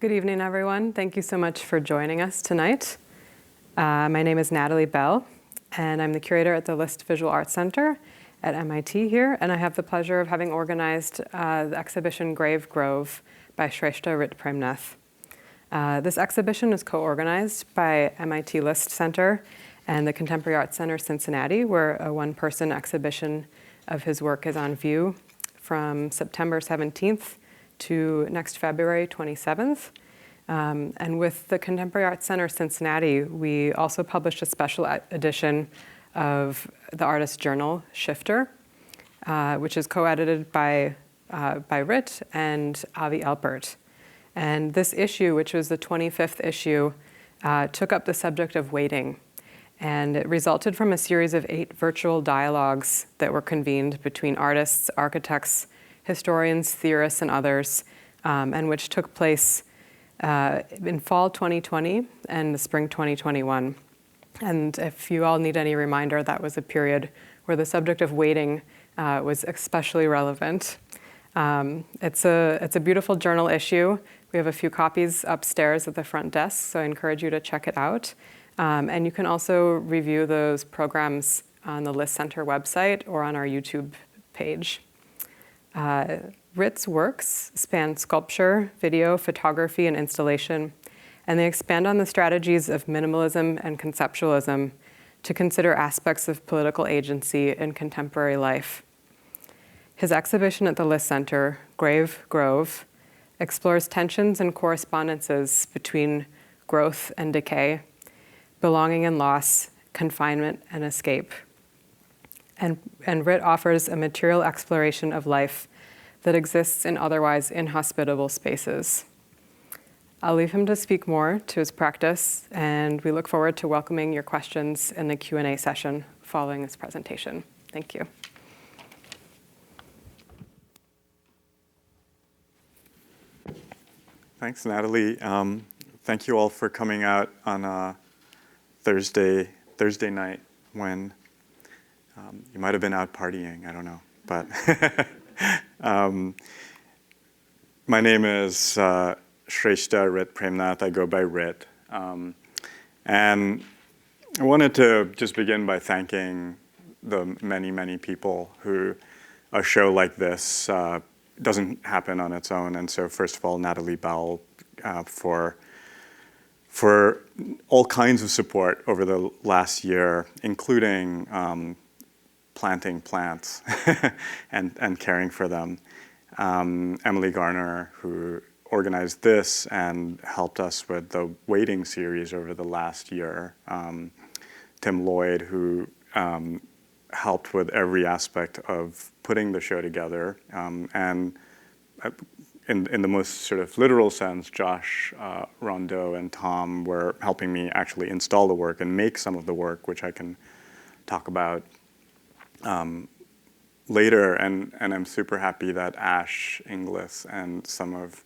Good evening, everyone. Thank you so much for joining us tonight. My name is Natalie Bell, and I'm the curator at the List Visual Arts Center at MIT here, and I have the pleasure of having organized the exhibition Grave Grove by Sreshta Rit Premnath. This exhibition is co-organized by MIT List Center and the Contemporary Arts Center Cincinnati, where a one-person exhibition of his work is on view from September 17th to next February 27th. And with the Contemporary Arts Center Cincinnati, we also published a special edition of the artist's journal, Shifter, which is co-edited by Rit and Avi Elpert. And this issue, which was the 25th issue, took up the subject of waiting. And it resulted from a series of 8 virtual dialogues that were convened between artists, architects, historians, theorists, and others, and which took place in fall 2020 and the spring 2021. And if you all need any reminder, that was a period where the subject of waiting was especially relevant. It's a beautiful journal issue. We have a few copies upstairs at the front desk, so I encourage you to check it out. And you can also review those programs on the List Center website or on our YouTube page. Rit's works span sculpture, video, photography, and installation, and they expand on the strategies of minimalism and conceptualism to consider aspects of political agency in contemporary life. His exhibition at the List Center, Grave Grove, explores tensions and correspondences between growth and decay, belonging and loss, confinement and escape. And Rit offers a material exploration of life that exists in otherwise inhospitable spaces. I'll leave him to speak more to his practice, and we look forward to welcoming your questions in the Q&A session following this presentation. Thank you. Thanks, Natalie. Thank you all for coming out on a Thursday night when you might have been out partying, I don't know. But my name is Sreshta Rit Premnath. I go by Rit. And I wanted to just begin by thanking the many, many people who a show like this doesn't happen on its own. And so first of all, Natalie Bell for all kinds of support over the last year, including planting plants and caring for them. Emily Garner, who organized this and helped us with the waiting series over the last year. Tim Lloyd, who helped with every aspect of putting the show together. And in the most sort of literal sense, Josh Rondeau and Tom were helping me actually install the work and make some of the work, which I can talk about later, and I'm super happy that Ash Inglis and some of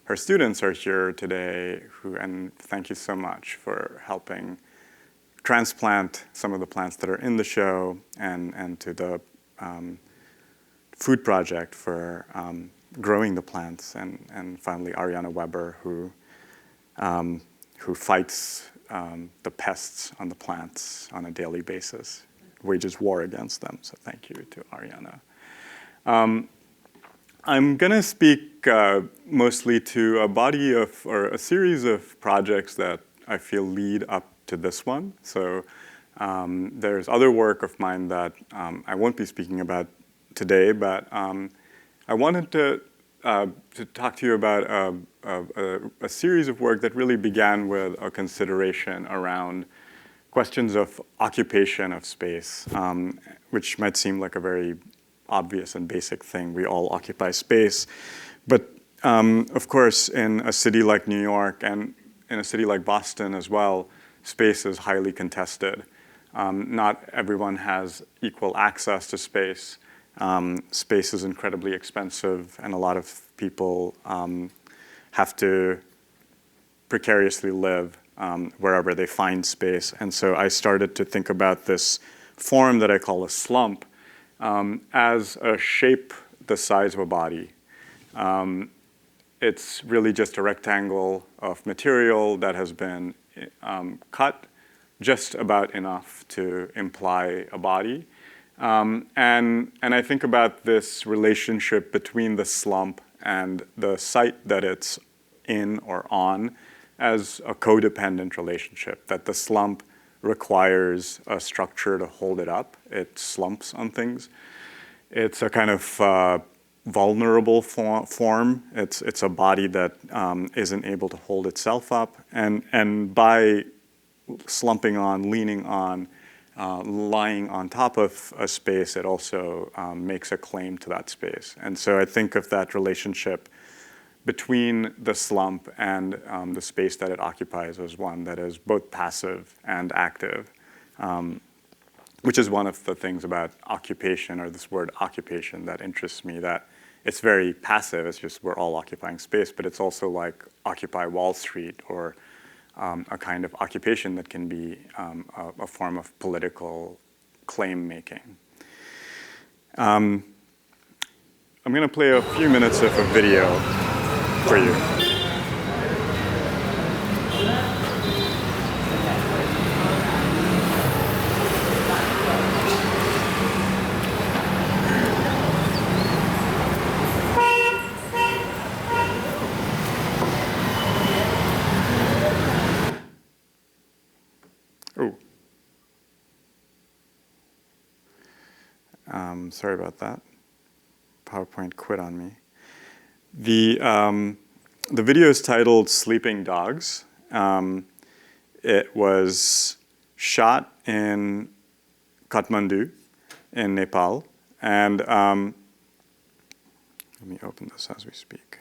her students are here today, and thank you so much for helping transplant some of the plants that are in the show, and to the food project for growing the plants, and finally Ariana Weber, who fights the pests on the plants on a daily basis. Wages war against them, so thank you to Ariana. I'm going to speak mostly to a body of, or a series of projects that I feel lead up to this one. So there's other work of mine that I won't be speaking about today, but I wanted to talk to you about a series of work that really began with a consideration around questions of occupation of space, which might seem like a very obvious and basic thing. We all occupy space. But of course, in a city like New York and in a city like Boston as well, space is highly contested. Not everyone has equal access to space. Space is incredibly expensive, and a lot of people have to precariously live wherever they find space. And so I started to think about this form that I call a slump as a shape the size of a body. it's really just a rectangle of material that has been cut just about enough to imply a body. And I think about this relationship between the slump and the site that it's in or on as a codependent relationship, that the slump requires a structure to hold it up. It slumps on things. It's a kind of vulnerable form. It's a body that isn't able to hold itself up. And by slumping on, leaning on, lying on top of a space, it also makes a claim to that space. And so I think of that relationship between the slump and the space that it occupies as one that is both passive and active, which is one of the things about occupation, or this word occupation, that interests me, that it's very passive. It's just we're all occupying space, but it's also like Occupy Wall Street, or a kind of occupation that can be a form of political claim making. I'm going to play a few minutes of a video for you. Sorry about that. PowerPoint quit on me. The video is titled Sleeping Dogs. It was shot in Kathmandu in Nepal. And let me open this as we speak.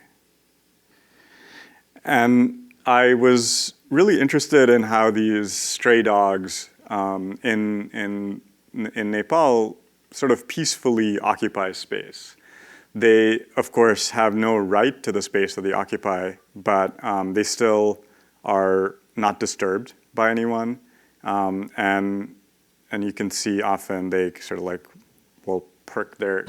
And I was really interested in how these stray dogs in Nepal sort of peacefully occupy space. They, of course, have no right to the space that they occupy, but they still are not disturbed by anyone. And you can see often they sort of like will perk their...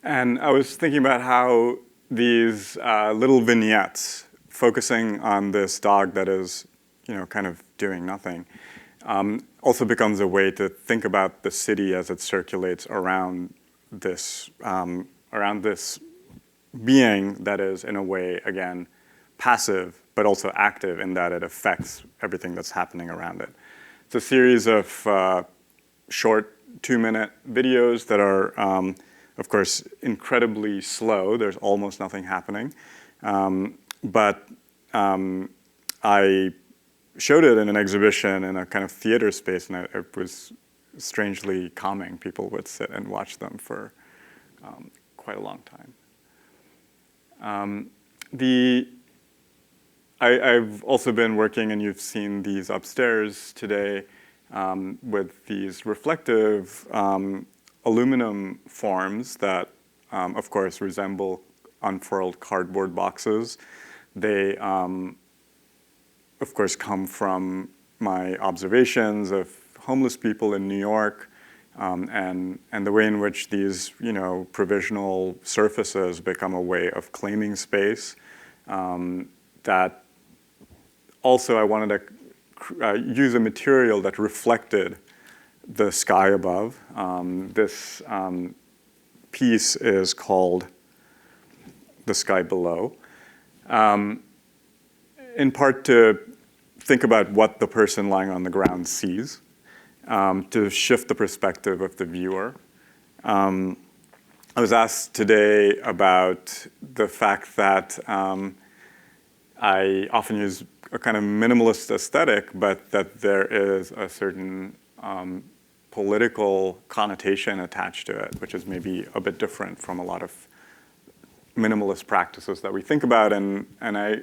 And I was thinking about how these little vignettes focusing on this dog that is, kind of doing nothing, also becomes a way to think about the city as it circulates around this being that is, in a way, again, passive, but also active in that it affects everything that's happening around it. It's a series of short 2-minute videos that are, of course, incredibly slow. There's almost nothing happening. But I showed it in an exhibition in a kind of theater space, and it was strangely calming. People would sit and watch them for quite a long time. I've also been working, and you've seen these upstairs today, with these reflective aluminum forms that, of course, resemble unfurled cardboard boxes. They, of course, come from my observations of homeless people in New York, and the way in which these, provisional surfaces become a way of claiming space. That also I wanted to use a material that reflected the sky above. This piece is called The Sky Below, in part to think about what the person lying on the ground sees, to shift the perspective of the viewer. I was asked today about the fact that I often use a kind of minimalist aesthetic, but that there is a certain political connotation attached to it, which is maybe a bit different from a lot of minimalist practices that we think about, and I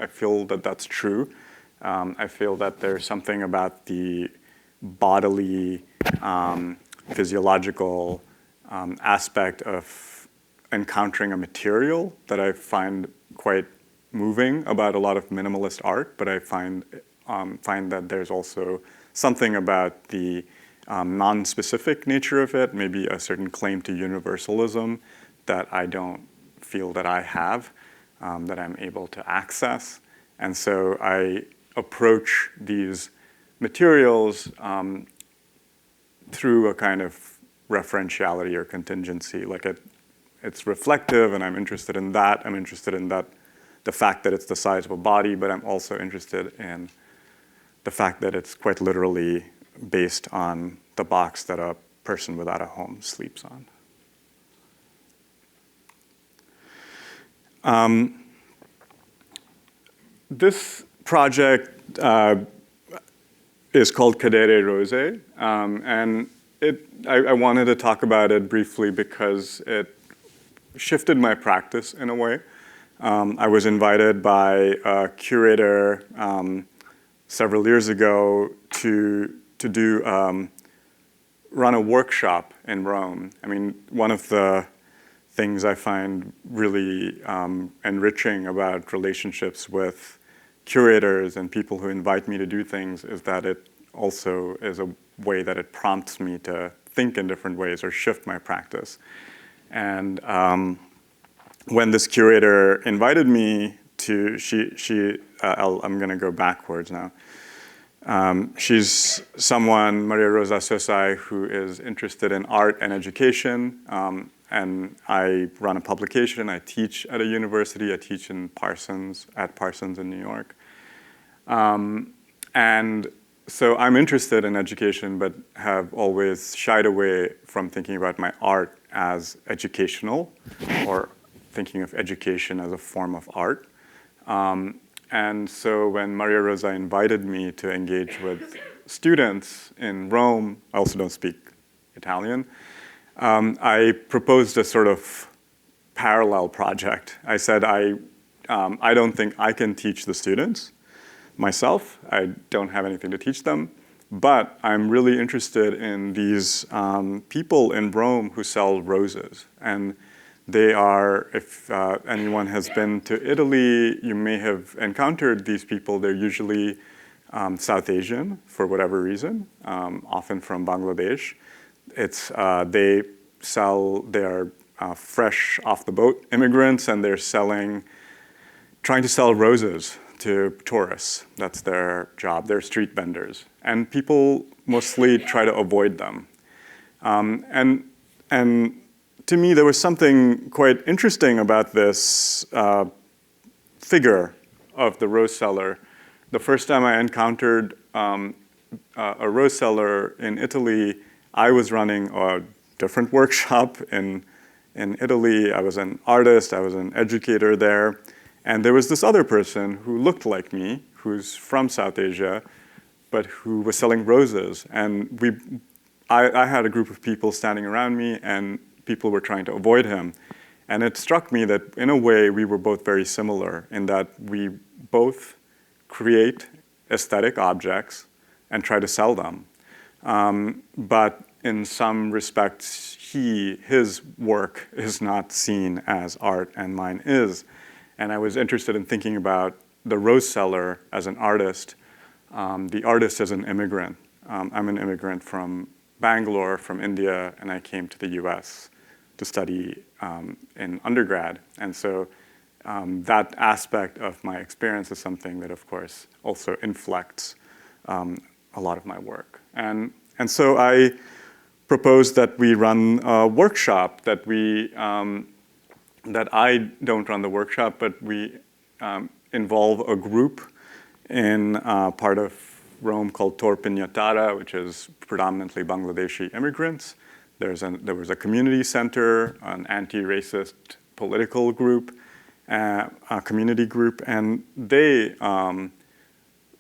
feel that that's true. I feel that there's something about the bodily, physiological aspect of encountering a material that I find quite moving about a lot of minimalist art, but I find that there's also something about the non-specific nature of it, maybe a certain claim to universalism that I don't feel that I have, that I'm able to access. And so I approach these materials through a kind of referentiality or contingency. Like it's reflective, and I'm interested in that. I'm interested in that, the fact that it's the size of a body, but I'm also interested in the fact that it's quite literally based on the box that a person without a home sleeps on. This project is called cadererose, and I wanted to talk about it briefly because it shifted my practice in a way. I was invited by a curator several years ago to run a workshop in Rome. I mean, one of the things I find really enriching about relationships with curators and people who invite me to do things is that it also is a way that it prompts me to think in different ways or shift my practice. And when this curator invited me to, I'm going to go backwards now. She's someone, Maria Rosa Sosai, who is interested in art and education. And I run a publication. I teach at a university. I teach in Parsons, at Parsons in New York. And so I'm interested in education, but have always shied away from thinking about my art as educational, or thinking of education as a form of art. And so when Maria Rosa invited me to engage with students in Rome, I also don't speak Italian, I proposed a sort of parallel project. I said, I don't think I can teach the students myself. I don't have anything to teach them, but I'm really interested in these people in Rome who sell roses. And they are, if anyone has been to Italy, you may have encountered these people. They're usually South Asian for whatever reason, often from Bangladesh. They're fresh off the boat immigrants, and they're trying to sell roses to tourists. That's their job. They're street vendors. And people mostly try to avoid them. And to me, there was something quite interesting about this figure of the rose seller. The first time I encountered a rose seller in Italy, I was running a different workshop in Italy. I was an artist. I was an educator there. And there was this other person who looked like me, who's from South Asia, but who was selling roses. And I had a group of people standing around me, and people were trying to avoid him. And it struck me that, in a way, we were both very similar in that we both create aesthetic objects and try to sell them. But in some respects, his work is not seen as art, and mine is. And I was interested in thinking about the rose seller as an artist, the artist as an immigrant. I'm an immigrant from Bangalore, from India, and I came to the US to study in undergrad. And so that aspect of my experience is something that, of course, also inflects a lot of my work. And so I proposed that we run a workshop, that I don't run the workshop, but we involve a group in part of Rome called Torpignatara, which is predominantly Bangladeshi immigrants. There was a community center, an anti-racist political group, a community group, and they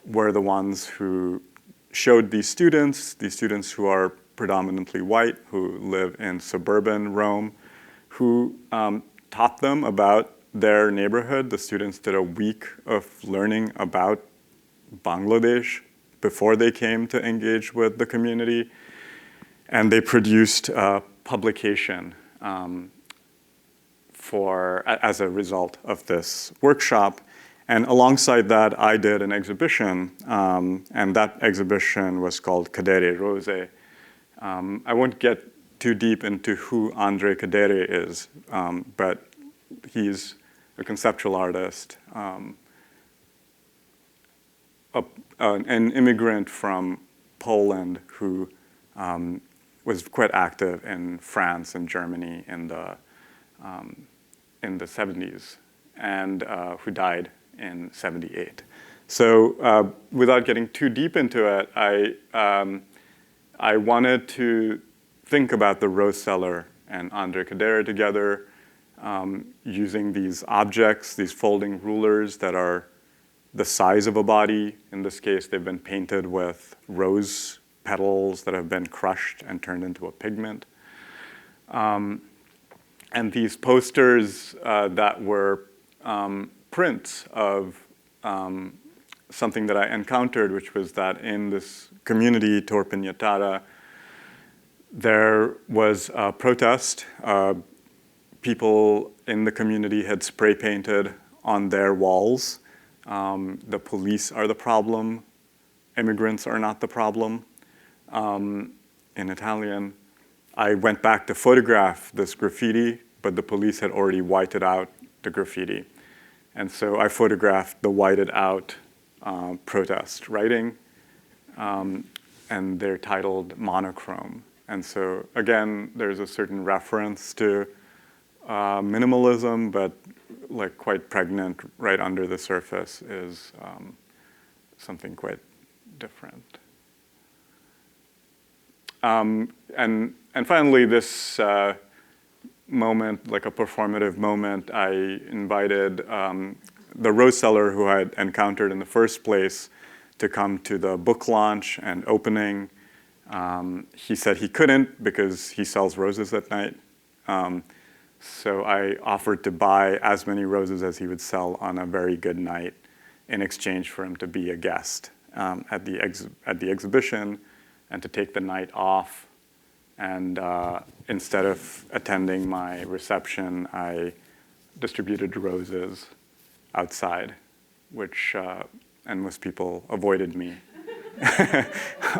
were the ones who showed these students who are predominantly white, who live in suburban Rome, who taught them about their neighborhood. The students did a week of learning about Bangladesh before they came to engage with the community. And they produced a publication as a result of this workshop. And alongside that, I did an exhibition, and that exhibition was called Cadererose. I won't get too deep into who André Cadere is, but he's a conceptual artist, an immigrant from Poland who was quite active in France and Germany in the 70s, and who died in 78. So without getting too deep into it, I wanted to think about the rose cellar and André Cadere together, using these objects, these folding rulers that are the size of a body. In this case, they've been painted with rose petals that have been crushed and turned into a pigment. And these posters that were prints of something that I encountered, which was that in this community, Torpignatara, there was a protest. People in the community had spray painted on their walls. The police are the problem. Immigrants are not the problem. In Italian. I went back to photograph this graffiti, but the police had already whited out the graffiti. And so I photographed the whited out protest writing, and they're titled monochrome. And so again, there's a certain reference to minimalism, but like quite pregnant right under the surface is something quite different. And finally, this moment, like a performative moment, I invited the rose seller who I had encountered in the first place to come to the book launch and opening. He said he couldn't because he sells roses at night. So I offered to buy as many roses as he would sell on a very good night in exchange for him to be a guest at the exhibition and to take the night off. And instead of attending my reception, I distributed roses outside, which and most people avoided me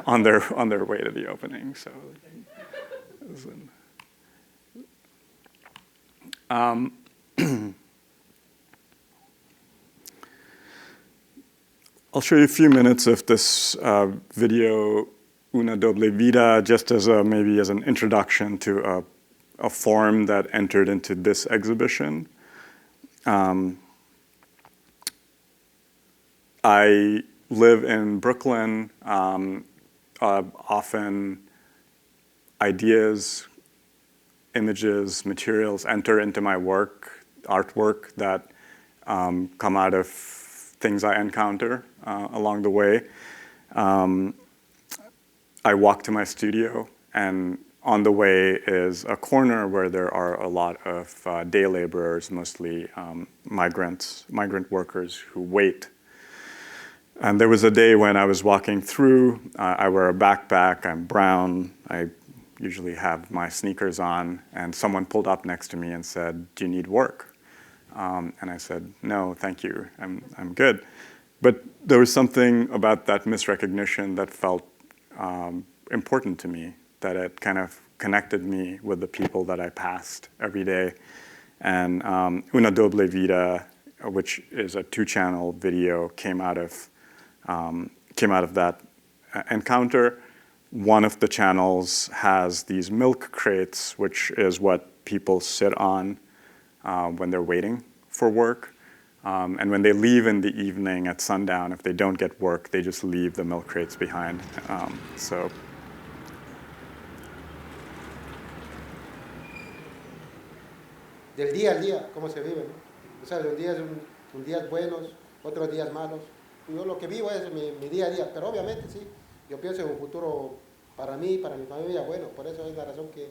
on their way to the opening. So it was I'll show you a few minutes of this video, Una Doble Vida, just as maybe as an introduction to a form that entered into this exhibition. I live in Brooklyn. Often ideas, images, materials enter into my work, artwork that come out of things I encounter along the way. I walk to my studio, and on the way is a corner where there are a lot of day laborers, mostly migrant workers who wait. And there was a day when I was walking through. I wear a backpack, I'm brown, I usually have my sneakers on, and someone pulled up next to me and said, "Do you need work?" And I said, "No, thank you, I'm good." But there was something about that misrecognition that felt important to me, that it kind of connected me with the people that I passed every day. And Una Doble Vida, which is a 2-channel video, came out of that encounter. One of the channels has these milk crates, which is what people sit on when they're waiting for work. And when they leave in the evening at sundown, if they don't get work, they just leave the milk crates behind. Del día al día, cómo se vive, ¿no? O sea, los días son días buenos, otros días malos. Yo lo que vivo es mi día a día, pero obviamente sí, yo pienso en un futuro para mí y para mi familia bueno. Por eso es la razón que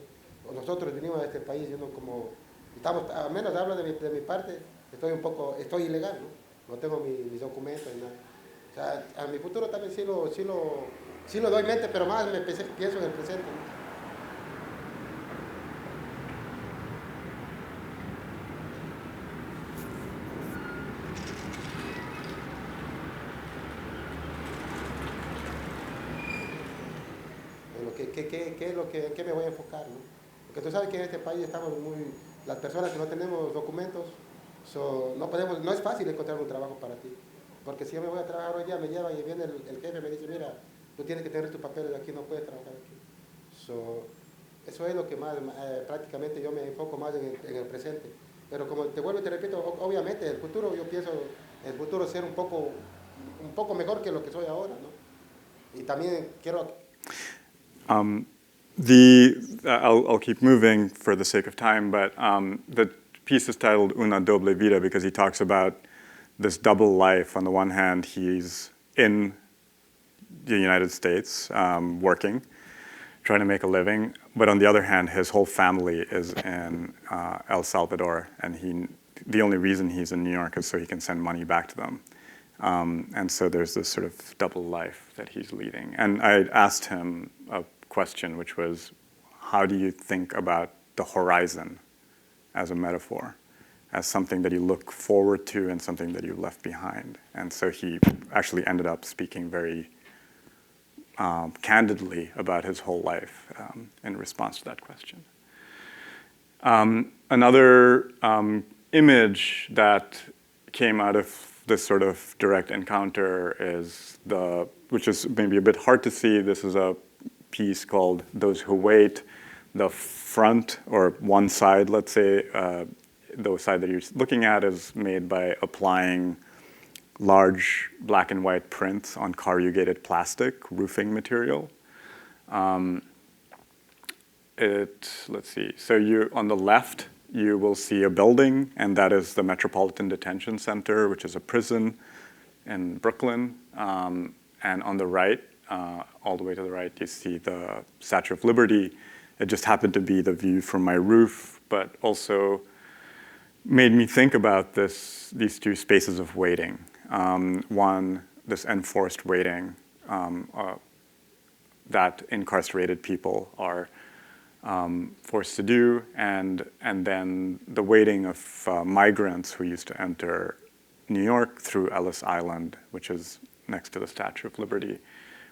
nosotros venimos a este país, siendo como, estamos, al menos hablo de mi parte, estoy ilegal, ¿no? No tengo mis documentos ni nada. O sea, a mi futuro también sí lo doy mente, pero más pienso en el presente, ¿no? ¿En qué me voy a enfocar, ¿no? Porque tú sabes que en este país las personas que no tenemos documentos, no es fácil encontrar un trabajo para ti. Porque si yo me voy a trabajar hoy día, me lleva y viene el jefe y me dice, mira, tú tienes que tener tus papeles aquí, no puedes trabajar aquí. Eso es lo que más, prácticamente yo me enfoco más en el presente. Pero como te vuelvo y te repito, obviamente el futuro, yo pienso el futuro ser un poco mejor que lo que soy ahora, ¿no? Y también quiero... I'll keep moving for the sake of time, but the piece is titled Una Doble Vida because he talks about this double life. On the one hand, he's in the United States working, trying to make a living, but on the other hand, his whole family is in El Salvador, and the only reason he's in New York is so he can send money back to them. And so there's this sort of double life that he's leading. And I asked him a question, which was, how do you think about the horizon as a metaphor, as something that you look forward to and something that you left behind? And so he actually ended up speaking very candidly about his whole life in response to that question. Another image that came out of this sort of direct encounter is which is maybe a bit hard to see. This is a piece called Those Who Wait. The front, or one side, let's say, the side that you're looking at is made by applying large black and white prints on corrugated plastic roofing material. Let's see, so on the left, you will see a building, and that is the Metropolitan Detention Center, which is a prison in Brooklyn. And on the right, all the way to the right, you see the Statue of Liberty. It just happened to be the view from my roof, but also made me think about these two spaces of waiting. One, this enforced waiting that incarcerated people are forced to do, and then the waiting of migrants who used to enter New York through Ellis Island, which is next to the Statue of Liberty.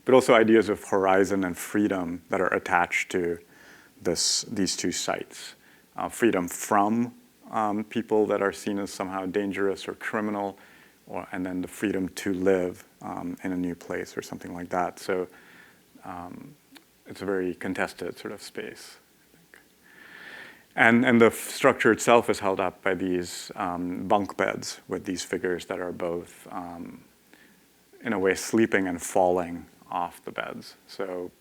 But also ideas of horizon and freedom that are attached to these two sites. Freedom from people that are seen as somehow dangerous or criminal, and then the freedom to live in a new place or something like that. So it's a very contested sort of space, I think. And the structure itself is held up by these bunk beds with these figures that are both, in a way, sleeping and falling off the beds. So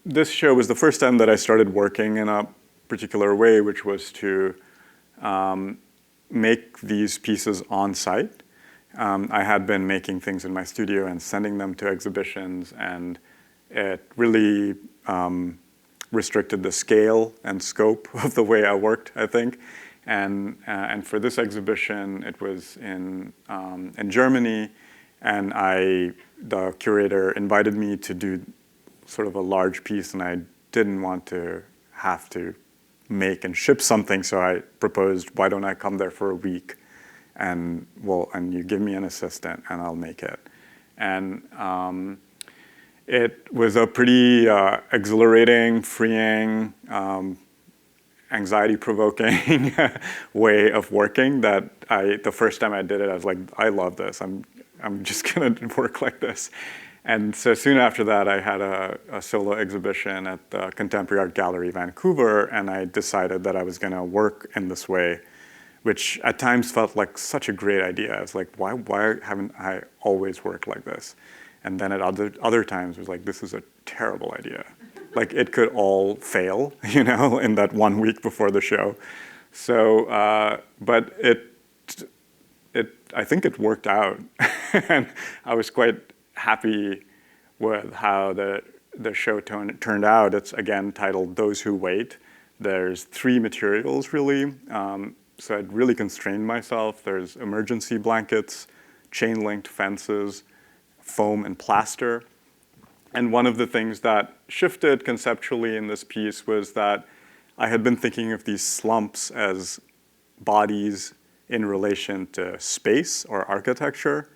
this show was the first time that I started working in a particular way, which was to make these pieces on site. I had been making things in my studio and sending them to exhibitions, and it really restricted the scale and scope of the way I worked, I think. And for this exhibition, it was in Germany, and the curator invited me to do sort of a large piece, and I didn't want to have to make and ship something, so I proposed, why don't I come there for a week, and you give me an assistant, and I'll make it. And it was a pretty exhilarating, freeing, anxiety-provoking way of working that the first time I did it, I was like, I love this. I'm I'm just gonna work like this. And so soon after that, I had a solo exhibition at the Contemporary Art Gallery, Vancouver, and I decided that I was gonna work in this way, which at times felt like such a great idea. I was like, why haven't I always worked like this? And then at other times, it was like, this is a terrible idea. Like, it could all fail, you know, in that 1 week before the show. So, but I think it worked out. And I was quite happy with how the show turned out. It's, again, titled Those Who Wait. There's 3 materials, really. So I'd really constrained myself. There's emergency blankets, chain-linked fences, foam and plaster. And one of the things that shifted conceptually in this piece was that I had been thinking of these slumps as bodies in relation to space or architecture.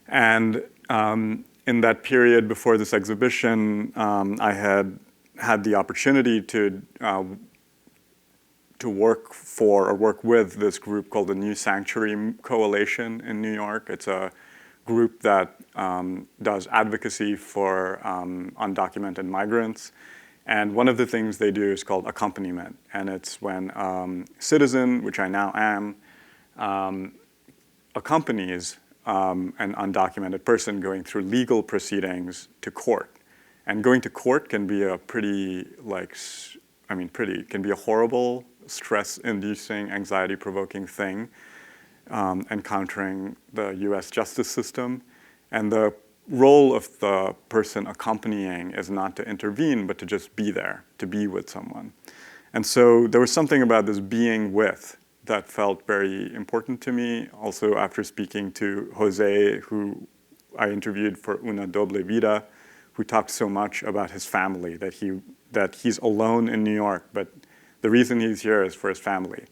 And in that period before this exhibition, I had the opportunity to work for or work with this group called the New Sanctuary Coalition in New York. It's a group that does advocacy for undocumented migrants. And one of the things they do is called accompaniment. And it's when citizen, which I now am, accompanies an undocumented person going through legal proceedings to court. And going to court can be a pretty, can be a horrible, stress-inducing, anxiety-provoking thing, encountering the US justice system. And the role of the person accompanying is not to intervene, but to just be there, to be with someone. And so there was something about this being with that felt very important to me. Also, after speaking to Jose, who I interviewed for Una Doble Vida, who talked so much about his family, that he's alone in New York, but the reason he's here is for his family.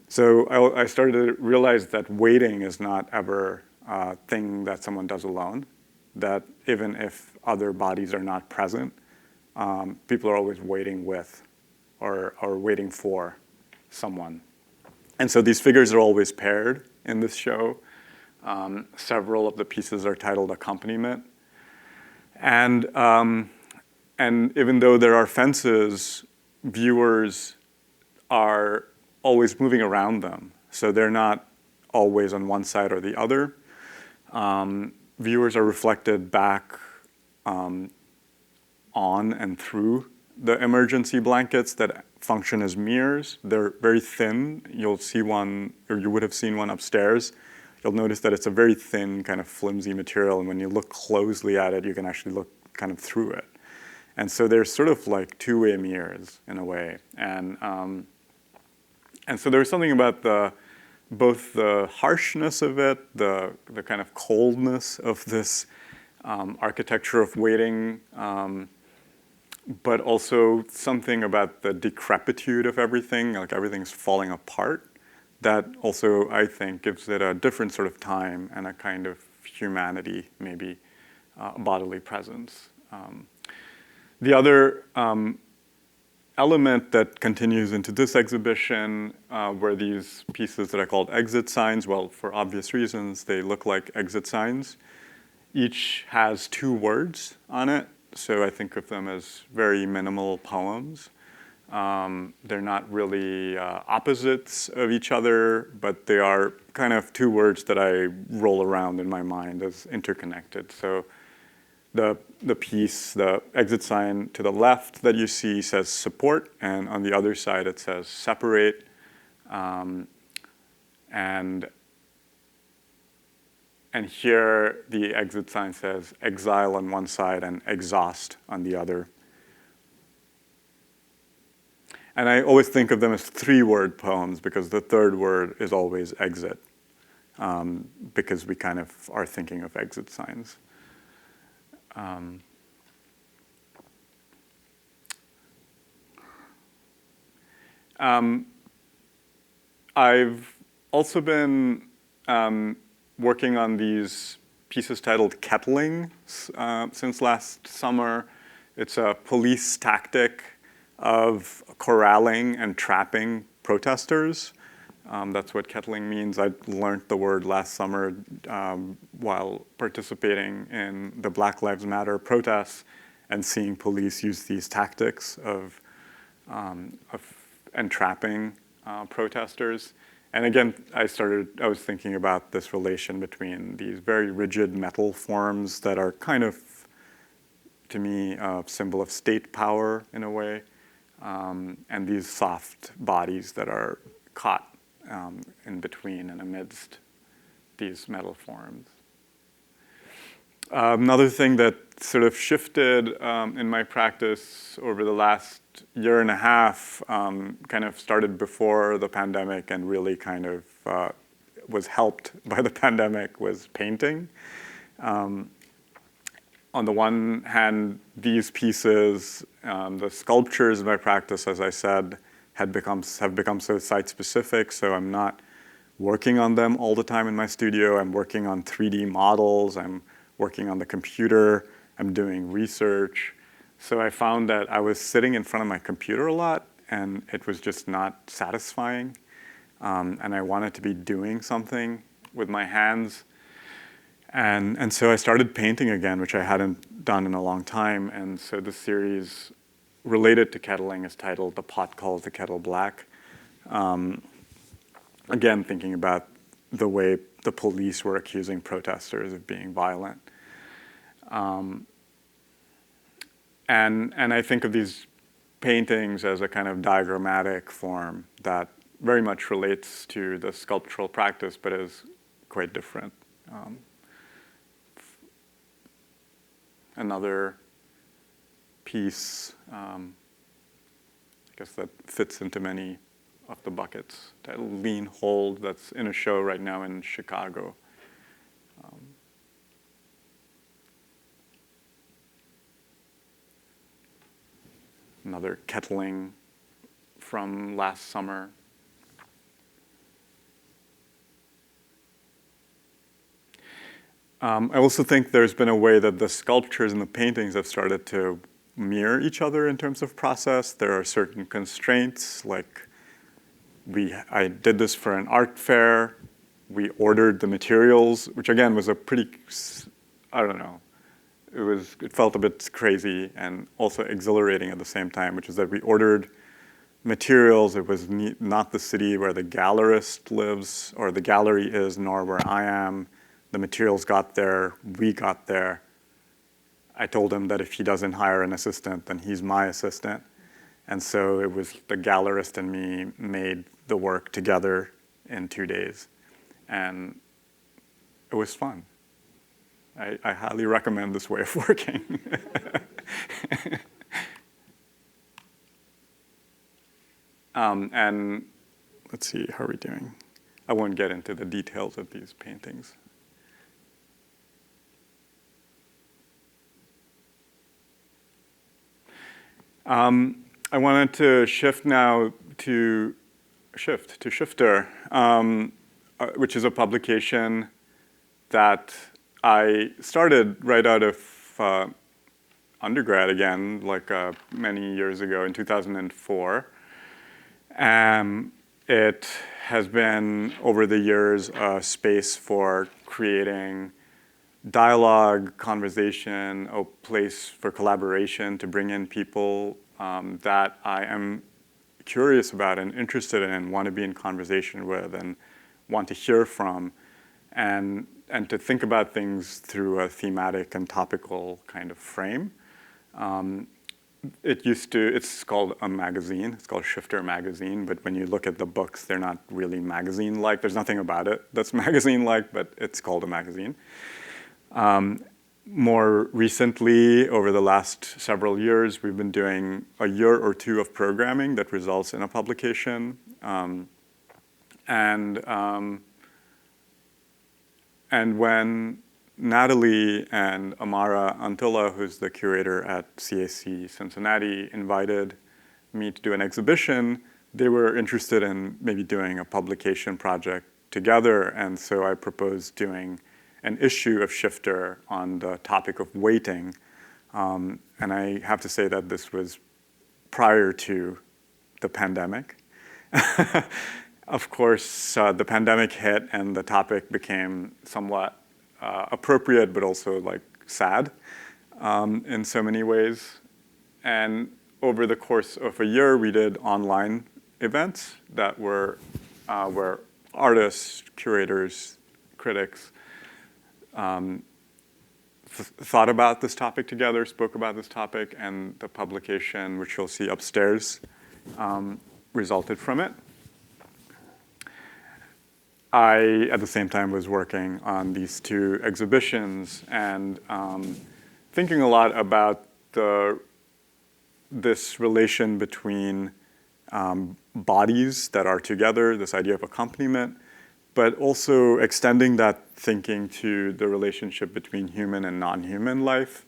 So I started to realize that waiting is not ever a thing that someone does alone, that even if other bodies are not present, people are always waiting with or waiting for someone. And so these figures are always paired in this show. Several of the pieces are titled accompaniment. And even though there are fences, viewers are always moving around them. So they're not always on one side or the other. Viewers are reflected back on and through the emergency blankets that function as mirrors. They're very thin. You'll see one, or you would have seen one upstairs. You'll notice that it's a very thin, kind of flimsy material, and when you look closely at it, you can actually look kind of through it. And so they're sort of like two-way mirrors in a way. And so there was something about both the harshness of it, the kind of coldness of this architecture of waiting, but also something about the decrepitude of everything, like everything's falling apart. That also, I think, gives it a different sort of time and a kind of humanity, maybe bodily presence. The other element that continues into this exhibition were these pieces that are called exit signs. Well, for obvious reasons, they look like exit signs. Each has 2 words on it, so I think of them as very minimal poems. They're not really opposites of each other, but they are kind of 2 words that I roll around in my mind as interconnected. So the piece, the exit sign to the left that you see says support, and on the other side it says separate. And here the exit sign says exile on one side and exhaust on the other. And I always think of them as 3-word poems because the 3rd word is always exit, because we kind of are thinking of exit signs. I've also been working on these pieces titled kettling since last summer. It's a police tactic of corralling and trapping protesters. That's what kettling means. I learned the word last summer while participating in the Black Lives Matter protests and seeing police use these tactics of entrapping protesters. And again, I was thinking about this relation between these very rigid metal forms that are kind of, to me, a symbol of state power in a way, and these soft bodies that are caught in between and amidst these metal forms. Another thing that sort of shifted in my practice over the last year and a half, kind of started before the pandemic and really kind of was helped by the pandemic, was painting. On the one hand, these pieces, the sculptures in my practice, as I said, have become so site-specific, so I'm not working on them all the time in my studio. I'm working on 3D models. I'm working on the computer. I'm doing research. So I found that I was sitting in front of my computer a lot, and it was just not satisfying. And I wanted to be doing something with my hands. And so I started painting again, which I hadn't done in a long time. And so this series related to kettling is titled "The Pot Calls the Kettle Black." Again, thinking about the way the police were accusing protesters of being violent. And I think of these paintings as a kind of diagrammatic form that very much relates to the sculptural practice, but is quite different. Another piece, I guess, that fits into many of the buckets, titled "Lean Hold," that's in a show right now in Chicago. Another kettling from last summer. I also think there's been a way that the sculptures and the paintings have started to mirror each other in terms of process. There are certain constraints, like I did this for an art fair. We ordered the materials, which again was a pretty, I don't know, it felt a bit crazy and also exhilarating at the same time, which is that we ordered materials. It was not the city where the gallerist lives or the gallery is, nor where I am. The materials got there, we got there. I told him that if he doesn't hire an assistant, then he's my assistant. And so it was the gallerist and me made the work together in 2 days. And it was fun. I highly recommend this way of working. And let's see, how are we doing? I won't get into the details of these paintings. I wanted to shift now to Shifter, which is a publication that I started right out of undergrad again, like many years ago in 2004. It has been, over the years, a space for creating dialogue, conversation, a place for collaboration to bring in people that I am curious about and interested in and want to be in conversation with and want to hear from, and to think about things through a thematic and topical kind of frame. It's called a magazine. It's called Shifter Magazine, but when you look at the books, they're not really magazine-like. There's nothing about it that's magazine-like, but it's called a magazine. More recently, over the last several years, we've been doing a year or two of programming that results in a publication. And when Natalie and Amara Antilla, who's the curator at CAC Cincinnati, invited me to do an exhibition, they were interested in maybe doing a publication project together. And so I proposed doing an issue of Shifter on the topic of waiting. And I have to say that this was prior to the pandemic. of course, the pandemic hit and the topic became somewhat appropriate, but also like sad in so many ways. And over the course of a year, we did online events that were where artists, curators, critics thought about this topic together, spoke about this topic, and the publication, which you'll see upstairs, resulted from it. I, at the same time, was working on these two exhibitions and thinking a lot about this relation between bodies that are together, this idea of accompaniment, but also extending that thinking to the relationship between human and non-human life,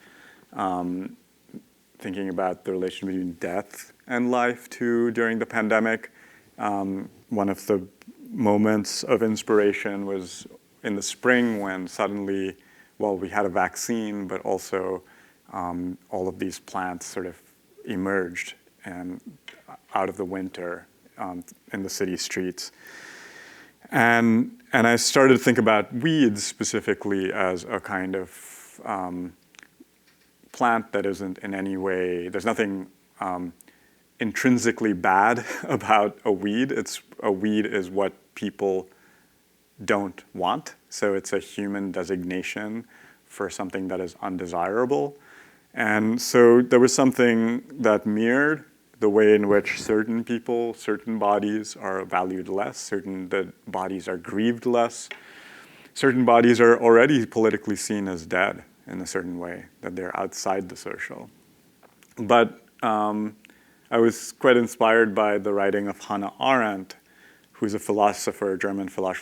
thinking about the relation between death and life too during the pandemic. One of the moments of inspiration was in the spring when suddenly, well, we had a vaccine, but also all of these plants sort of emerged and out of the winter in the city streets. And I started to think about weeds specifically as a kind of plant that isn't in any way, there's nothing intrinsically bad about a weed. A weed is what people don't want. So it's a human designation for something that is undesirable. And so there was something that mirrored the way in which certain people, certain bodies are valued less, certain bodies are grieved less, certain bodies are already politically seen as dead in a certain way, that they're outside the social. But I was quite inspired by the writing of Hannah Arendt, who's a philosopher,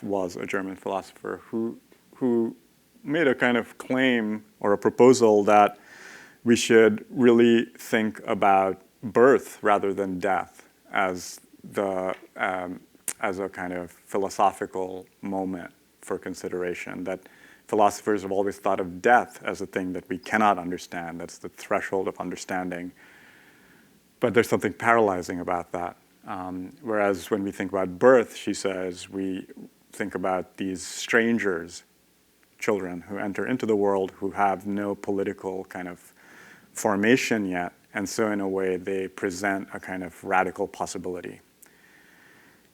was a German philosopher, who made a kind of claim or a proposal that we should really think about birth rather than death as a kind of philosophical moment for consideration, that philosophers have always thought of death as a thing that we cannot understand, that's the threshold of understanding. But there's something paralyzing about that. Whereas when we think about birth, she says, we think about these strangers, children who enter into the world who have no political kind of formation yet, and so in a way they present a kind of radical possibility.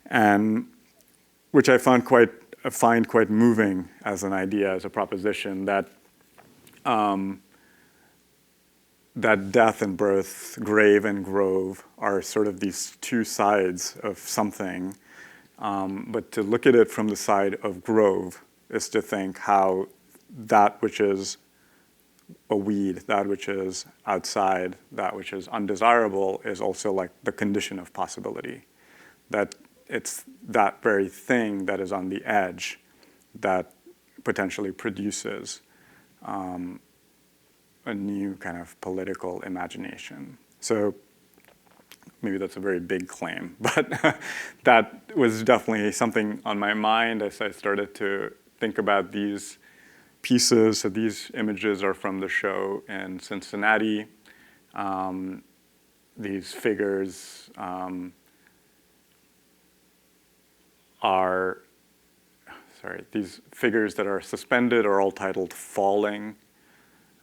And which I find quite moving as an idea, as a proposition, that that death and birth, grave and grove, are sort of these two sides of something. But to look at it from the side of grove is to think how that which is a weed, that which is outside, that which is undesirable, is also like the condition of possibility. That it's that very thing that is on the edge that potentially produces a new kind of political imagination. So maybe that's a very big claim, but that was definitely something on my mind as I started to think about these pieces. So these images are from the show in Cincinnati. These figures these figures that are suspended are all titled Falling.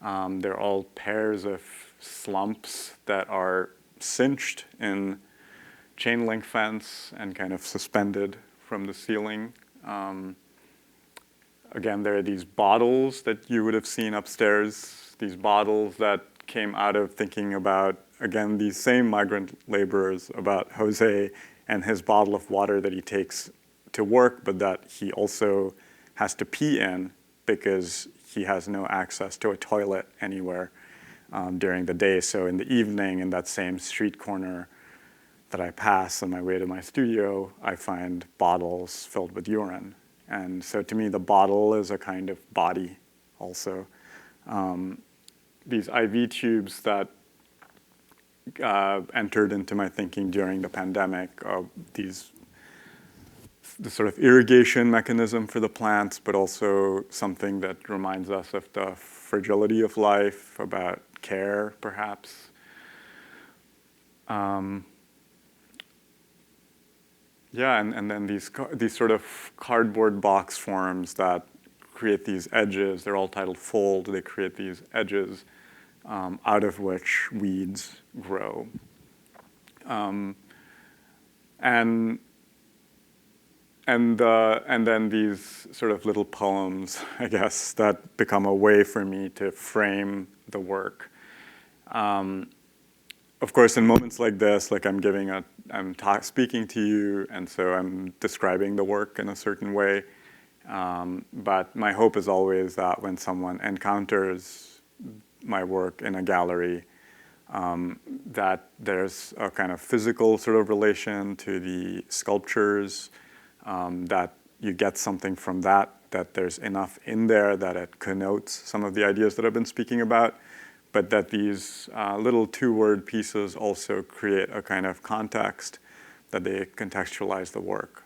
They're all pairs of slumps that are cinched in chain link fence and kind of suspended from the ceiling. Again, there are these bottles that you would have seen upstairs, these bottles that came out of thinking about, again, these same migrant laborers, about Jose and his bottle of water that he takes to work, but that he also has to pee in because he has no access to a toilet anywhere during the day. So in the evening, in that same street corner that I pass on my way to my studio, I find bottles filled with urine. And so to me, the bottle is a kind of body also. These IV tubes that entered into my thinking during the pandemic, the sort of irrigation mechanism for the plants, but also something that reminds us of the fragility of life, about care, perhaps. Yeah, and then these sort of cardboard box forms that create these edges. They're all titled fold. They create these edges out of which weeds grow. And then these sort of little poems, I guess, that become a way for me to frame the work. Of course, in moments like this, like I'm speaking to you, and so I'm describing the work in a certain way. But my hope is always that when someone encounters my work in a gallery, that there's a kind of physical sort of relation to the sculptures, that you get something from that there's enough in there that it connotes some of the ideas that I've been speaking about, but that these little two-word pieces also create a kind of context, that they contextualize the work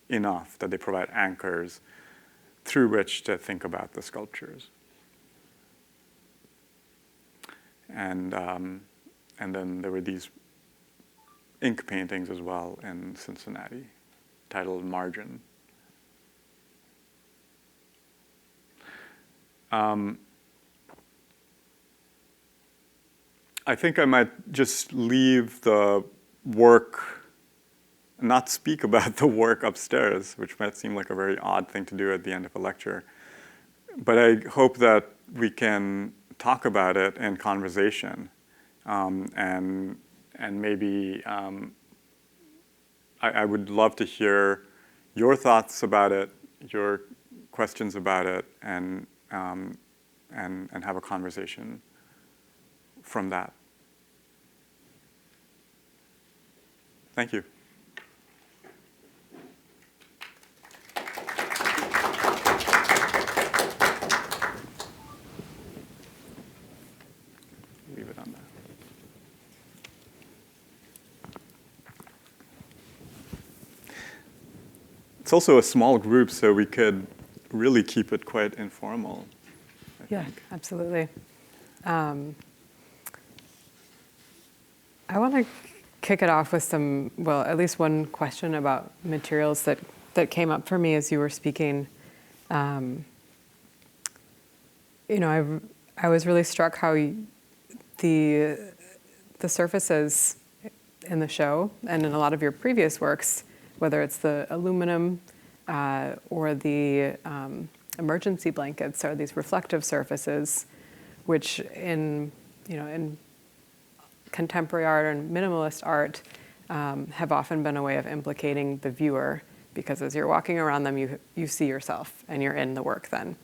enough, that they provide anchors through which to think about the sculptures. And then there were these ink paintings as well in Cincinnati, titled Margin. I think I might just leave the work, not speak about the work upstairs, which might seem like a very odd thing to do at the end of a lecture. But I hope that we can talk about it in conversation, and maybe I would love to hear your thoughts about it, your questions about it, and have a conversation from that. Thank you. Leave it on that. It's also a small group, so we could really keep it quite informal. Yeah, absolutely. I want to kick it off with some, well, at least one question about materials that came up for me as you were speaking. I was really struck how the surfaces in the show and in a lot of your previous works, whether it's the aluminum or the emergency blankets, are these reflective surfaces, which in contemporary art and minimalist art have often been a way of implicating the viewer, because as you're walking around them, you see yourself and you're in the work then.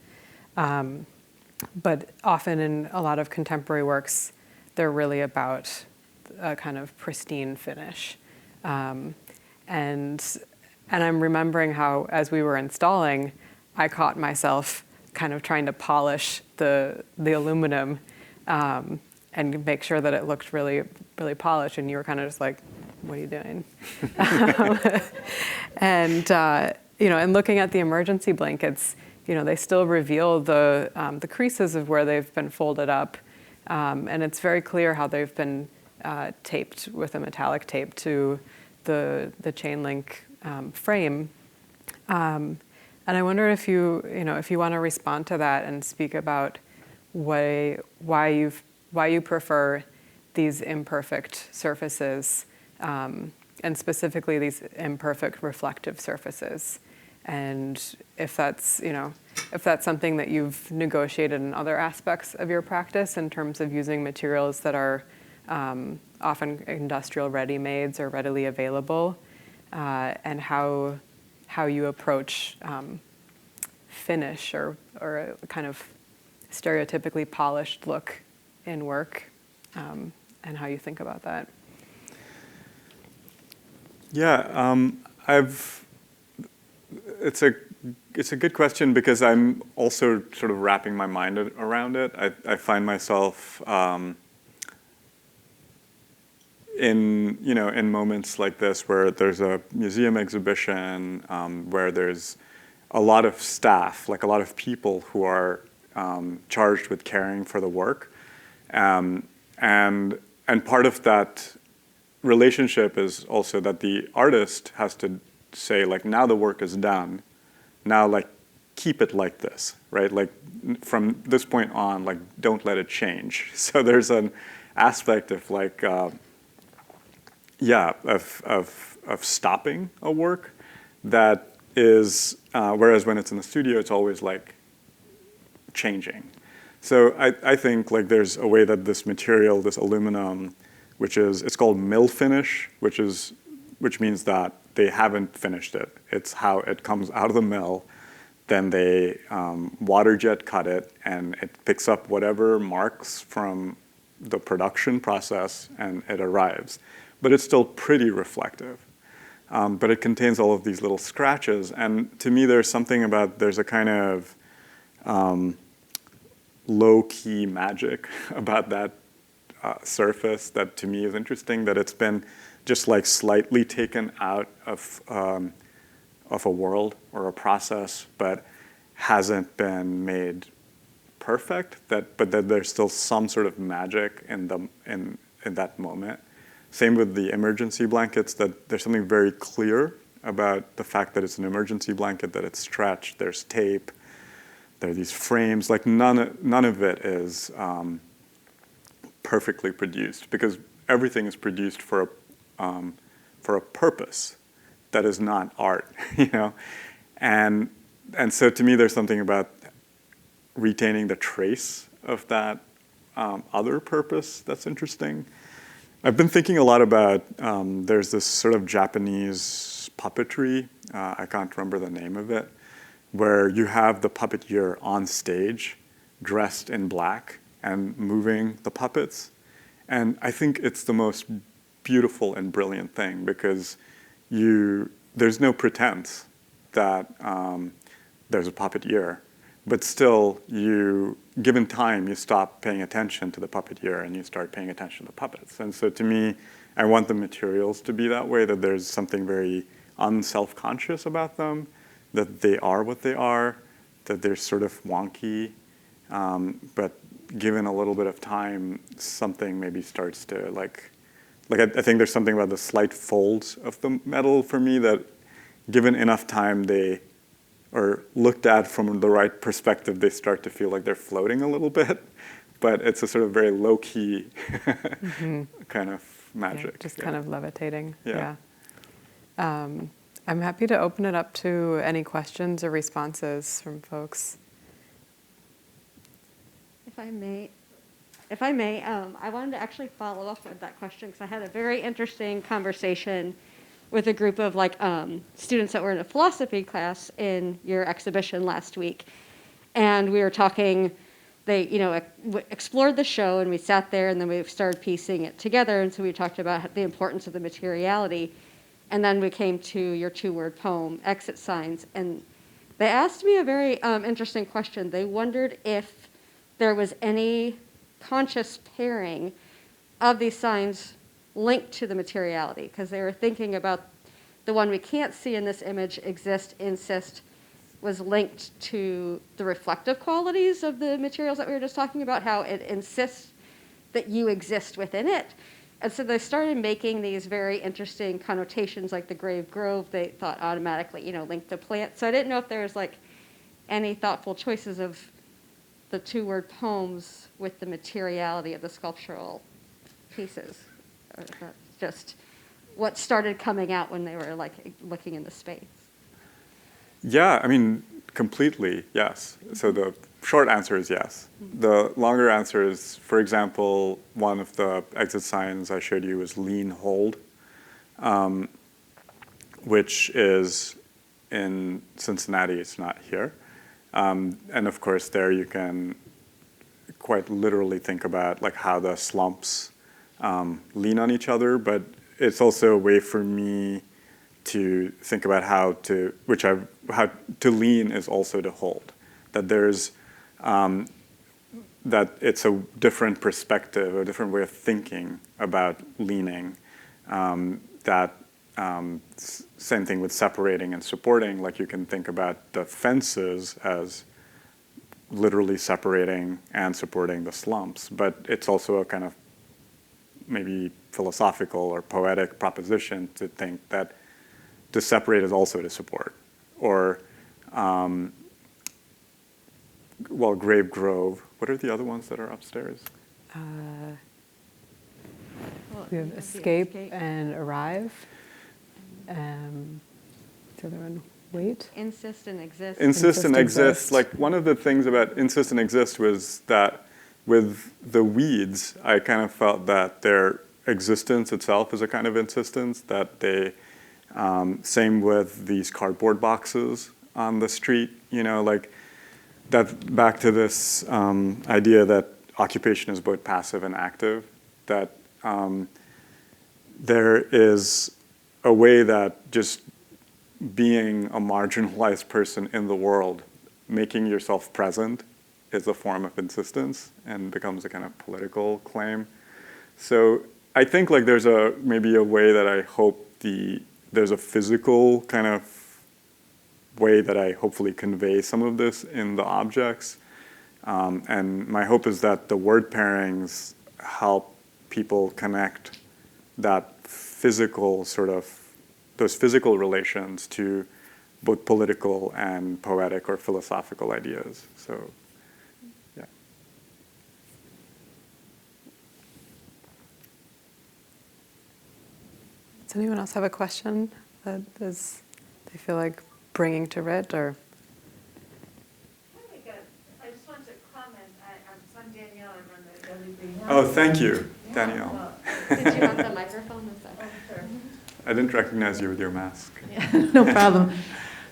But often in a lot of contemporary works, they're really about a kind of pristine finish. And I'm remembering how, as we were installing, I caught myself kind of trying to polish the aluminum and make sure that it looked really, really polished. And you were kind of just like, what are you doing? And looking at the emergency blankets, they still reveal the creases of where they've been folded up. And it's very clear how they've been taped with a metallic tape to the chain link frame. And I wonder if you want to respond to that and speak about why you prefer these imperfect surfaces, and specifically these imperfect reflective surfaces, and if that's something that you've negotiated in other aspects of your practice in terms of using materials that are often industrial ready-mades or readily available, and how you approach finish or a kind of stereotypically polished look in work, and how you think about that. Yeah, it's a good question, because I'm also sort of wrapping my mind around it. I find myself in moments like this where there's a museum exhibition, where there's a lot of staff, like a lot of people who are charged with caring for the work, and part of that relationship is also that the artist has to say, like, now the work is done. Now, like, keep it like this, right? Like, from this point on, like, don't let it change. So there's an aspect of, like, of stopping a work that is, whereas when it's in the studio, it's always, like, changing. So I think, like, there's a way that this material, this aluminum, it's called mill finish, which means that they haven't finished it. It's how it comes out of the mill. Then they water jet cut it, and it picks up whatever marks from the production process, and it arrives. But it's still pretty reflective. But it contains all of these little scratches. And to me, there's a kind of low-key magic about that surface that to me is interesting, that it's been just like slightly taken out of a world or a process, but hasn't been made perfect, but that there's still some sort of magic in that moment. Same with the emergency blankets, that there's something very clear about the fact that it's an emergency blanket, that it's stretched, there's tape, there are these frames. Like, none of it is perfectly produced, because everything is produced for a purpose that is not art, you know? And so to me, there's something about retaining the trace of that other purpose that's interesting. I've been thinking a lot about, there's this sort of Japanese puppetry, I can't remember the name of it, where you have the puppeteer on stage, dressed in black, and moving the puppets. And I think it's the most beautiful and brilliant thing, because there's no pretense that there's a puppeteer, but still, given time, you stop paying attention to the puppeteer and you start paying attention to the puppets. And so to me, I want the materials to be that way, that there's something very unself-conscious about them, that they are what they are, that they're sort of wonky, but given a little bit of time, something maybe starts to, like I think there's something about the slight folds of the metal for me that, given enough time, or looked at from the right perspective, they start to feel like they're floating a little bit. But it's a sort of very low-key kind of magic. Just kind of levitating. Yeah. I'm happy to open it up to any questions or responses from folks. If I may, I wanted to actually follow up with that question, because I had a very interesting conversation with a group of students that were in a philosophy class in your exhibition last week. And we were talking, they explored the show, and we sat there, and then we started piecing it together. And so we talked about the importance of the materiality. And then we came to your 2-word poem, Exit Signs. And they asked me a very interesting question. They wondered if there was any conscious pairing of these signs linked to the materiality, because they were thinking about the one we can't see in this image, exist, insist, was linked to the reflective qualities of the materials that we were just talking about, how it insists that you exist within it. And so they started making these very interesting connotations, like the grave grove, they thought automatically, linked to plants. So I didn't know if there was any thoughtful choices of the 2-word poems with the materiality of the sculptural pieces. Or if that's just what started coming out when they were looking in the space. Yeah, I mean, completely, yes. So the short answer is yes. The longer answer is, for example, one of the exit signs I showed you was lean hold, which is in Cincinnati. It's not here. And of course, there you can quite literally think about how the slumps lean on each other, but it's also a way for me to think about how to lean is also to hold. That there's that it's a different perspective, a different way of thinking about leaning. Same thing with separating and supporting. You can think about the fences as literally separating and supporting the slumps, but it's also a kind of maybe philosophical or poetic proposition to think that to separate is also to support. Or, well, Grave Grove. What are the other ones that are upstairs? We have escape and arrive. The other one, wait. Insist and exist. Insist and exist. Exist. Like, one of the things about insist and exist was that with the weeds, I kind of felt that their existence itself is a kind of insistence, that they, same with these cardboard boxes on the street, you know, like, that back to this idea that occupation is both passive and active, that there is a way that just being a marginalized person in the world, making yourself present, is a form of insistence and becomes a kind of political claim. So I think like there's maybe a way that I hope there's a physical kind of way that I hopefully convey some of this in the objects. And my hope is that the word pairings help people connect that physical sort of, those physical relations to both political and poetic or philosophical ideas. So, yeah. Does anyone else have a question that they feel like bringing to Rit, or? I just wanted to comment. I'm Danielle. I run the Daily Greenhouse. Oh, thank you, Danielle. Did you want the microphone? Sure. I didn't recognize you with your mask. Yeah, no problem.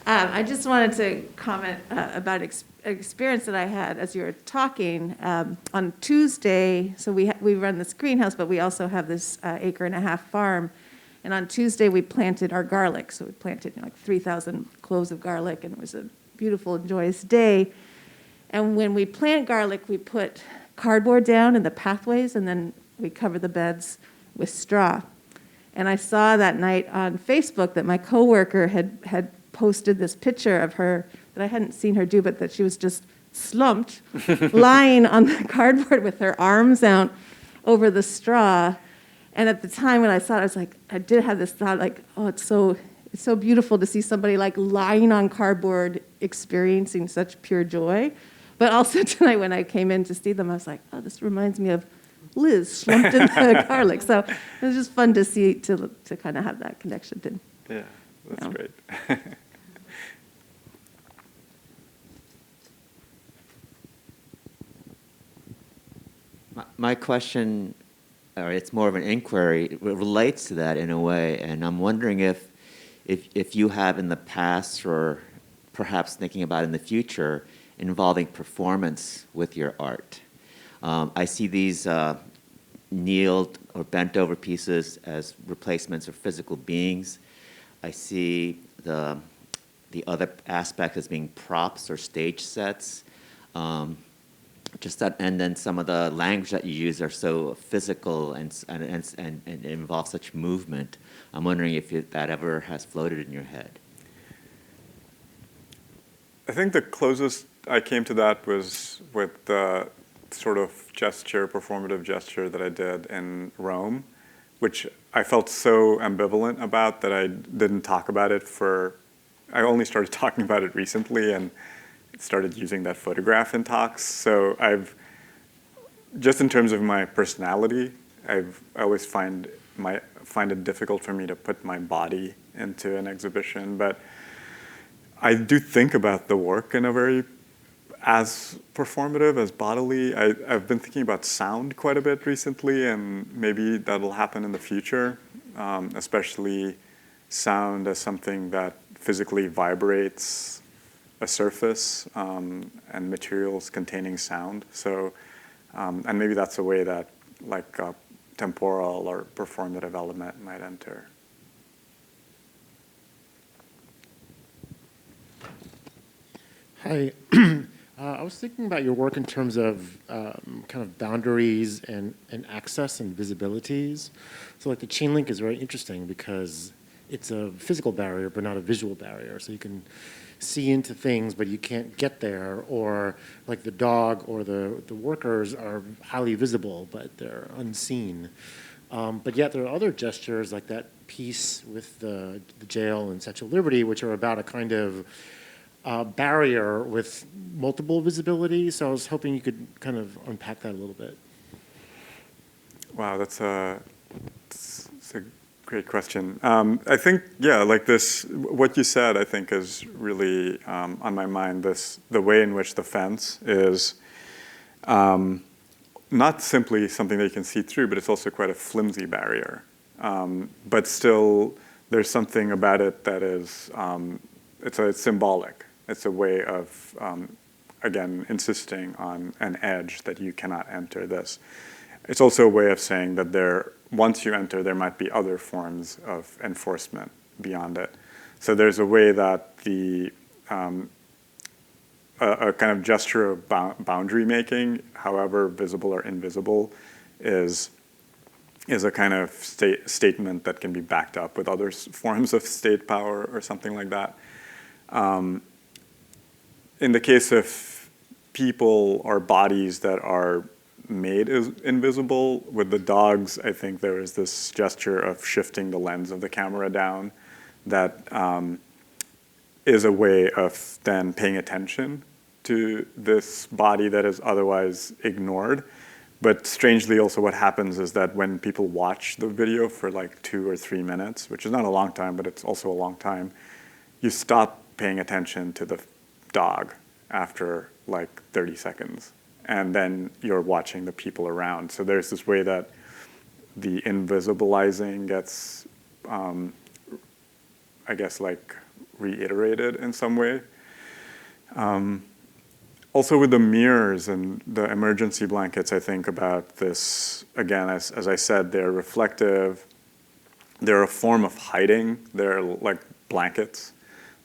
I just wanted to comment about an experience that I had as you were talking. On Tuesday, so we run this greenhouse, but we also have this 1.5 acre farm. And on Tuesday, we planted our garlic. So we planted like 3,000 cloves of garlic, and it was a beautiful and joyous day. And when we plant garlic, we put cardboard down in the pathways, and then we cover the beds with straw. And I saw that night on Facebook that my coworker had posted this picture of her that I hadn't seen her do, but that she was just slumped, lying on the cardboard with her arms out over the straw. And at the time when I saw it, I was like, I did have this thought, like, oh, it's so beautiful to see somebody like lying on cardboard experiencing such pure joy. But also tonight when I came in to see them, I was like, oh, this reminds me of Liz slumped in the garlic. So it was just fun to see, to kind of have that connection. Yeah, that's great. My question, or it's more of an inquiry, it relates to that in a way, and I'm wondering if you have in the past, or perhaps thinking about in the future, involving performance with your art. I see these kneeled or bent over pieces as replacements of physical beings. I see the other aspect as being props or stage sets. Just that, and then some of the language that you use are so physical and involve such movement. I'm wondering if that ever has floated in your head. I think the closest I came to that was with the sort of gesture, performative gesture that I did in Rome, which I felt so ambivalent about that I didn't talk about it I only started talking about it recently and started using that photograph in talks. So just in terms of my personality, I always find it difficult for me to put my body into an exhibition, but I do think about the work in a very as performative, as bodily. I've been thinking about sound quite a bit recently, and maybe that'll happen in the future, especially sound as something that physically vibrates a surface and materials containing sound. So, and maybe that's a way that like a temporal or performative element might enter. Hi. I was thinking about your work in terms of kind of boundaries and access and visibilities. So like the chain link is very interesting because it's a physical barrier but not a visual barrier. So you can see into things but you can't get there, or like the dog or the workers are highly visible but they're unseen. But yet there are other gestures like that piece with the jail and Statue of Liberty, which are about a kind of barrier with multiple visibility. So I was hoping you could kind of unpack that a little bit. Wow, that's a great question. I think, yeah, like this, what you said, I think is really on my mind, the way in which the fence is not simply something that you can see through, but it's also quite a flimsy barrier. But still, there's something about it that is, it's symbolic. It's a way of, again, insisting on an edge that you cannot enter this. It's also a way of saying that once you enter, there might be other forms of enforcement beyond it. So there's a way that a kind of gesture of boundary making, however visible or invisible, is a kind of statement that can be backed up with other forms of state power or something like that. In the case of people or bodies that are made invisible, with the dogs, I think there is this gesture of shifting the lens of the camera down that is a way of then paying attention to this body that is otherwise ignored. But strangely also what happens is that when people watch the video for like 2 or 3 minutes, which is not a long time, but it's also a long time, you stop paying attention to the dog after like 30 seconds. And then you're watching the people around. So there's this way that the invisibilizing gets, I guess, like reiterated in some way. Also with the mirrors and the emergency blankets, I think about this, again, as I said, they're reflective. They're a form of hiding. They're like blankets.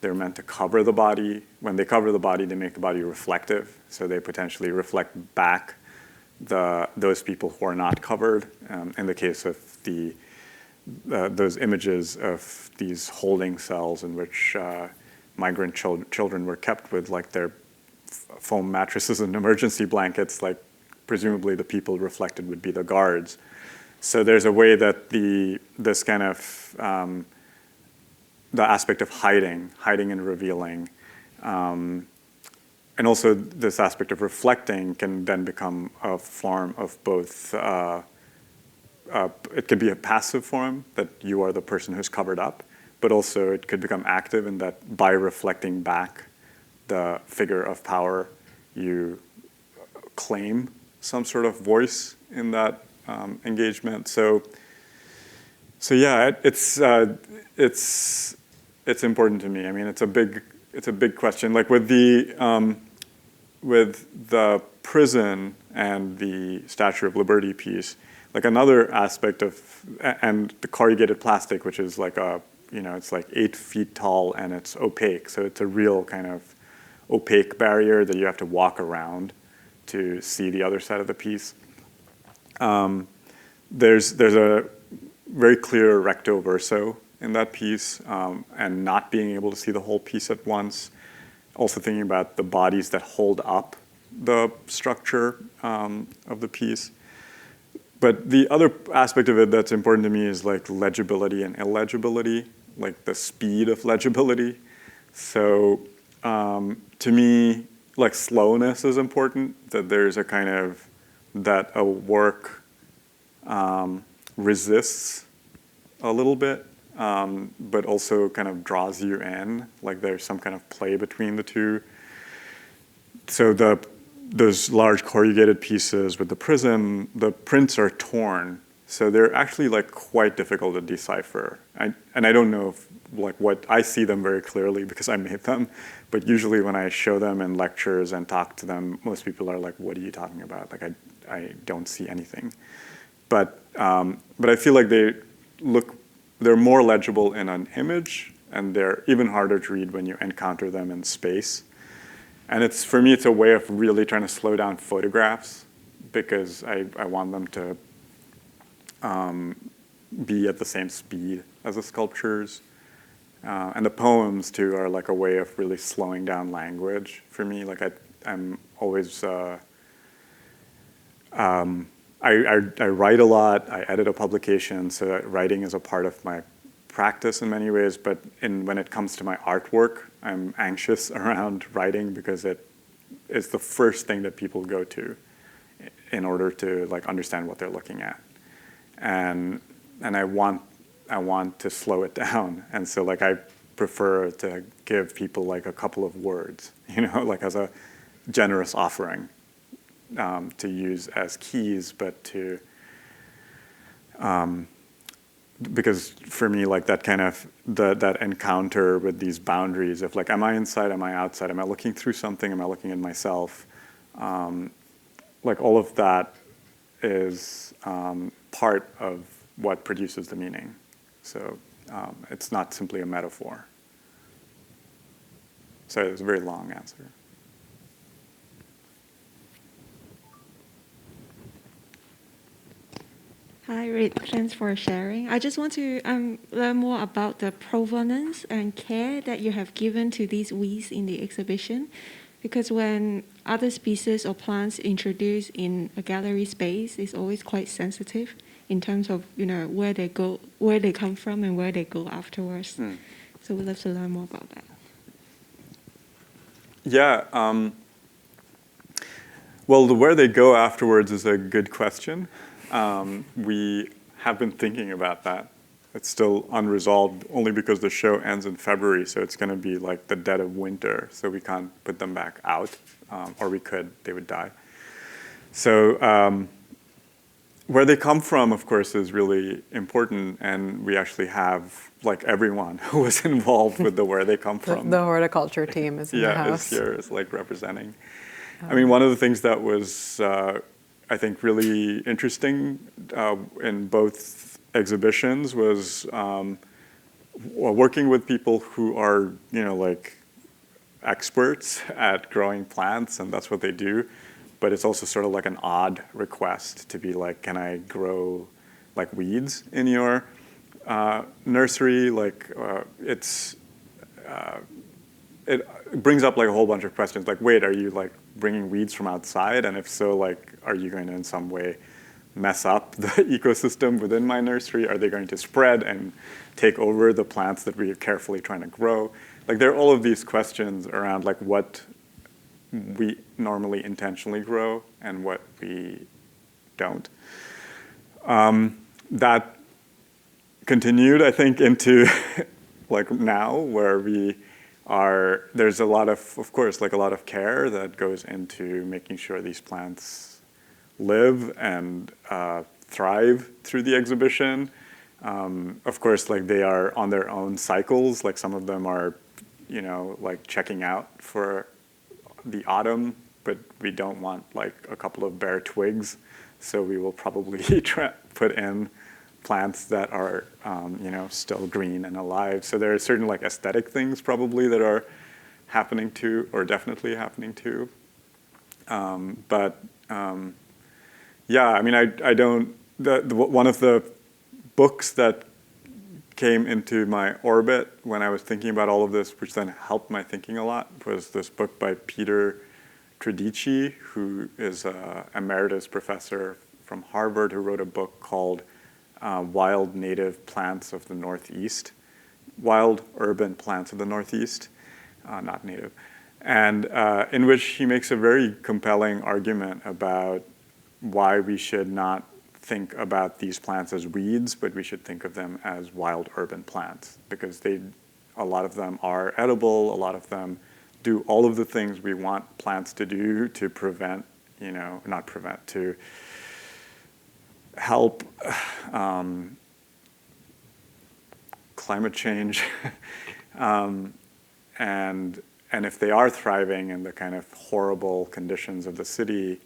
They're meant to cover the body. When they cover the body, they make the body reflective. So they potentially reflect back those people who are not covered. In the case of those images of these holding cells in which migrant children were kept with like their foam mattresses and emergency blankets, like presumably the people reflected would be the guards. So there's a way that this kind of the aspect of hiding and revealing, and also this aspect of reflecting can then become a form of both, it could be a passive form, that you are the person who's covered up, but also it could become active in that by reflecting back the figure of power, you claim some sort of voice in that engagement. So yeah, it's important to me. I mean, it's a big question. Like with the prison and the Statue of Liberty piece, like another aspect of, and the corrugated plastic, which is like it's like 8 feet tall and it's opaque. So it's a real kind of opaque barrier that you have to walk around to see the other side of the piece. There's a very clear recto verso in that piece, and not being able to see the whole piece at once. Also thinking about the bodies that hold up the structure of the piece. But the other aspect of it that's important to me is like legibility and illegibility, like the speed of legibility. So to me, like slowness is important, that there's a kind of, that a work resists a little bit, but also kind of draws you in, like there's some kind of play between the two. So those large corrugated pieces with the prism, the prints are torn, so they're actually like quite difficult to decipher. And I don't know if, like what, I see them very clearly because I made them, but usually when I show them in lectures and talk to them, most people are like, what are you talking about? Like I don't see anything. But I feel like they're more legible in an image, and they're even harder to read when you encounter them in space. And for me, it's a way of really trying to slow down photographs, because I want them to be at the same speed as the sculptures. And the poems, too, are like a way of really slowing down language for me. Like I'm always I write a lot, I edit a publication, so writing is a part of my practice in many ways, but when it comes to my artwork, I'm anxious around writing because it is the first thing that people go to in order to like understand what they're looking at. And I want to slow it down. And so like I prefer to give people like a couple of words, you know, like as a generous offering to use as keys, but to because for me, like that kind of that encounter with these boundaries of like, am I inside? Am I outside? Am I looking through something? Am I looking at myself? Like all of that is part of what produces the meaning. So it's not simply a metaphor. So it's a very long answer. Hi, Rit. Thanks for sharing. I just want to learn more about the provenance and care that you have given to these weeds in the exhibition. Because when other species or plants introduced in a gallery space, it's always quite sensitive in terms of where they go, where they come from, and where they go afterwards. So we'd love to learn more about that. Yeah. Well, where they go afterwards is a good question. We have been thinking about that. It's still unresolved only because the show ends in February, so it's going to be like the dead of winter, so we can't put them back out, or we could, they would die. So where they come from, of course, is really important, and we actually have like everyone who was involved with the where they come from. The horticulture team is in the house. Is here, is like representing. I mean, one of the things that was I think really interesting in both exhibitions was working with people who are, like experts at growing plants, and that's what they do. But it's also sort of like an odd request to be like, can I grow like weeds in your nursery? Like it brings up like a whole bunch of questions. Like, wait, are you like bringing weeds from outside? And if so, like, are you going to in some way mess up the ecosystem within my nursery? Are they going to spread and take over the plants that we are carefully trying to grow? Like, there are all of these questions around like what we normally intentionally grow and what we don't. That continued, I think, into like now, where there's a lot of course, like a lot of care that goes into making sure these plants live and thrive through the exhibition. Of course, like they are on their own cycles. Like some of them are, like checking out for the autumn, but we don't want like a couple of bare twigs. So we will probably put in plants that are, still green and alive. So there are certain like aesthetic things probably that are happening too, or definitely happening too. Yeah, I mean, I don't. One of the books that came into my orbit when I was thinking about all of this, which then helped my thinking a lot, was this book by Peter Tredici, who is an emeritus professor from Harvard, who wrote a book called Wild Native Plants of the Northeast, Wild Urban Plants of the Northeast, not native, and in which he makes a very compelling argument about why we should not think about these plants as weeds, but we should think of them as wild urban plants, because a lot of them are edible, a lot of them do all of the things we want plants to do to prevent, to help climate change. And if they are thriving in the kind of horrible conditions of the city,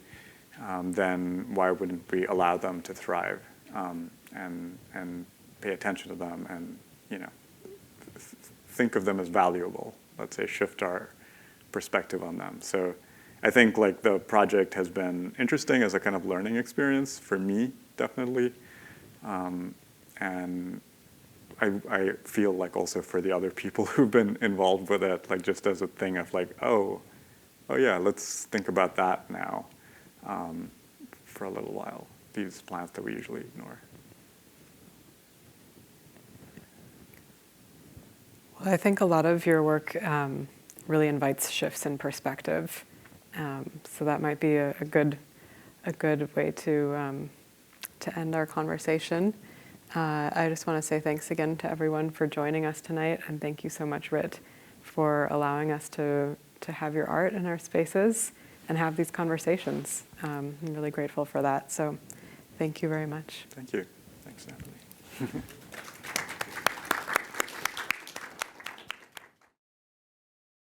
then why wouldn't we allow them to thrive and pay attention to them and think of them as valuable? Let's say shift our perspective on them. So I think like the project has been interesting as a kind of learning experience for me, definitely, and I feel like also for the other people who've been involved with it, like just as a thing of like, oh yeah, let's think about that now. For a little while. these plants that we usually ignore. Well, I think a lot of your work really invites shifts in perspective. So that might be a good way to end our conversation. I just want to say thanks again to everyone for joining us tonight, and thank you so much, Rit, for allowing us to have your art in our spaces and have these conversations. I'm really grateful for that. So thank you very much. Thank you. Thanks, Natalie.